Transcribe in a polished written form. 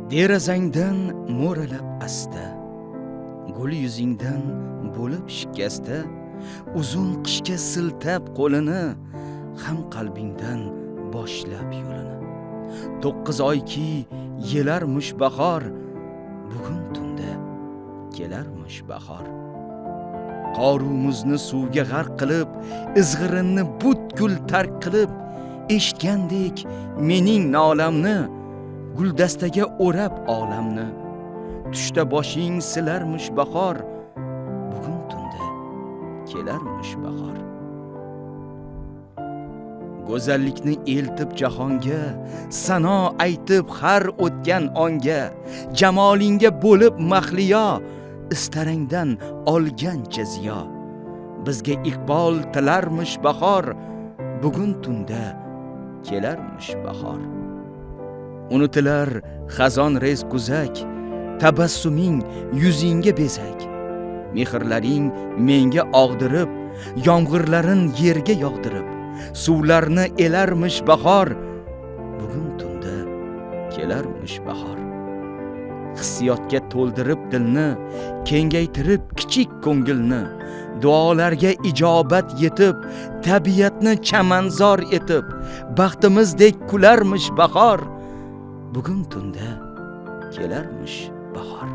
Derazangdan mo'ralab asta, gul yuzingdan bo'lib shikasta, uzun qishga siltab qo'lini, ham qalbingdan boshlab yo'lini. 9 oyki yelarmish bahor, bugun tunda kelarmish bahor. Qorumuzni suvga g'arq qilib, izg'irinni butkul tark qilib, eshitgandek mening nolamni, guldastaga o'rab olamni. Tushda boshing silarmish bahor, bugun tunda kelarmish bahor. Go'zallikni eltib jahonga, sano aytib har o'tgan onga, jamolingga bo'lib mahliyo, istarangdan olgancha ziyo. Bizga iqbol tilarmish bahor, bugun tunda kelarmish bahor. Unutilar xazon rez guzak, tabassuming yuzingga bezak. Mehrlaring menga og'dirib, yomg'irlarin yerga yog'dirib, suvlarni elarmish bahor, bugun tunda kelarmish bahor. Hissiyotga to'ldirib dilni, kengaytirib kichik ko'ngilni, duolarga ijobat yetib, tabiatni chamanzor etib, baxtimizdek kularmish bahor, bugun tunda kelarmish bahor.